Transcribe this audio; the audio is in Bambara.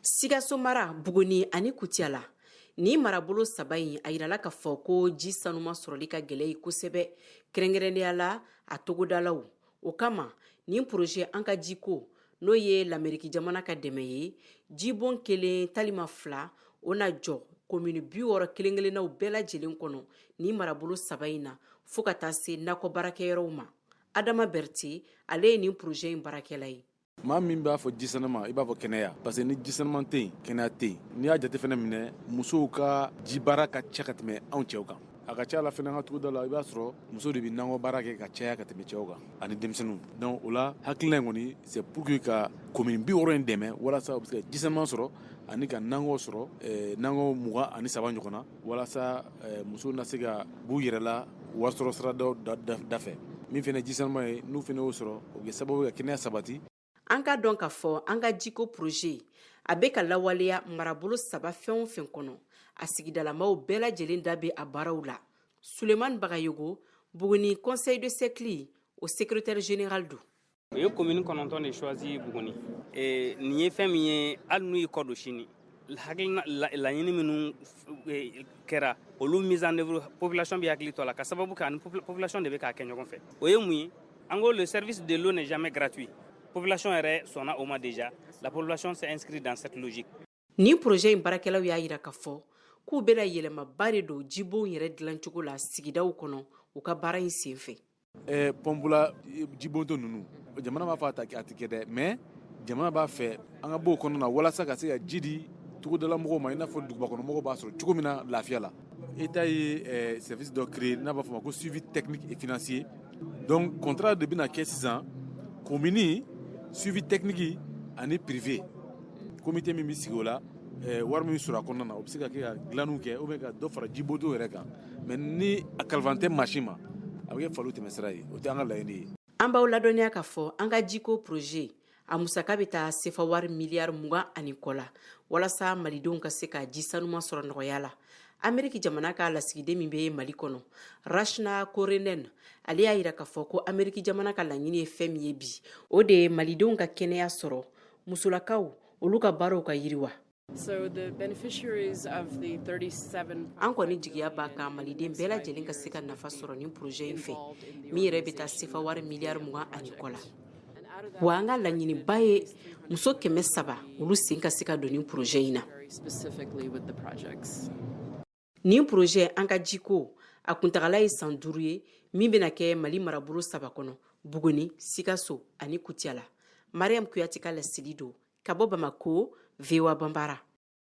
Sikaso mara Buguni ani Kutiala ni marabolo saba in a yirala k'a fɔ ko ji sanuma sɔrɔli ka gɛlɛ kosɛbɛ kɛrɛnkɛrɛnnenya la a togodalaw o kama ni projet an ka jiko n'o ye l'Amérique jamana ka dɛmɛ ye jibon kelen talima fila o na jɔ commune 60 kelen-kelennaw bɛɛ lajɛlen kɔnɔ ni marabolo saba in na fo ka taa se nakɔ baarakɛyɔrɔw ma. Adama Berti ale ye nin projet in baarakɛla ye. Maa min b'a fɔ jisanama i b'a fɔ kɛnɛya parce que ni jisanama tɛ yen kɛnɛya tɛ yen n'i y'a jate fɛnɛ minɛ musow ka jibaara ka ca ka tɛmɛ anw cɛw kan a ka ca la fɛnɛ an ka tuguda la i b'a sɔrɔ muso de bɛ nakɔ baara kɛ ka caya ka tɛmɛ cɛw kan ani denmisɛnninw donc o la hakilina in kɔni c'est pour que ka commune 60 in dɛmɛ walasa u bɛ se ka jisanama sɔrɔ ani ka nakɔ sɔrɔ nakɔ 23 ɲɔgɔn na walasa musow na se ka b'u yɛrɛ la wari sɔrɔ sira da fɛ min fɛnɛ jisanama ye n'u fɛnɛ y'o sɔrɔ o bɛ kɛ sababu ka kɛnɛya sabati. An ka dɔn k'a fɔ an ka jiko projet a bɛ ka lawaleya marabolo saba fɛn o fɛn kɔnɔ a sigidalamaw bɛɛ lajɛlen da bɛ a baaraw la. Sulemani Bagayogo Buguni conseil de cercle o secrétaire général do. O ye commune 9 de choisi Buguni nin ye fɛn min ye hali n'u y'i kɔ don sini hakilina laɲini minnu kɛra olu mise en œuvre population bɛ hakili to a la ka sababu kɛ ani population de bɛ k'a kɛ ɲɔgɔn fɛ o ye mun ye en gros le service de l'eau n'est jamais gratuit. Population est son oma déjà. La population s'est inscrite dans cette logique. Ni projet in barakɛlaw y'a yira k'a fɔ k'u bɛna yɛlɛmaba de don jibon yɛrɛ dilancogo la sigidaw kɔnɔ u ka baara in senfɛ. Pompula jibon to ninnu jamana b'a fɔ a tɛ kɛ dɛ mais jamana b'a fɛ an ka b'o kɔnɔ na walasa ka se ka ji di togodala mɔgɔw ma i n'a fɔ dugubakɔnɔmɔgɔw b'a sɔrɔ cogo min na lafiya la. État ye service dɔ créé n'a b'a fɔ ma ko suivi technique et financier donc contrat de bɛna kɛ sisan commune suivi technique ani privé comité min bɛ sigi o la wari min sɔrɔ a kɔnɔna na o bɛ se ka kɛ ka dilanniw kɛ ou bien ka dɔ fara jiboto yɛrɛ kan mais ni a kalifan tɛ machine ma a bɛ kɛ falo tɛmɛsira ye o tɛ an ka laɲini ye. An b'aw ladɔnniya k'a fɔ an ka jiko projet a musaka bɛ taa sefa wari miliyari 20 ani kɔ la walasa malidenw ka se ka ji sanuma sɔrɔ nɔgɔya la. Amérique jamana ka lasigiden min bɛ Mali kɔnɔ Rachna Korenen ale y'a yira k'a fɔ ko Amérique jamana ka laɲini ye fɛn min ye bi o de ye malidenw ka kɛnɛya sɔrɔ musolakaw olu ka baaraw ka yiriwa. So the beneficiaries of the 37 an kɔni jigiya b'a kan maliden bɛɛ lajɛlen ka se ka nafa sɔrɔ nin projet in fɛ min yɛrɛ bɛ taa sefa wari miliyari 20 ani kɔ la wa an ka laɲiniba ye muso 300 olu sen ka se ka don nin projet in na. Nin projet an ka jiko a kuntagala ye san 5 ye min bɛna kɛ Mali marabolo 7 kɔnɔ Buguni, Sikaso ani Kutiala. Mariam Kuyate ka laseli do ka bɔ Bamako, VOA Bambara.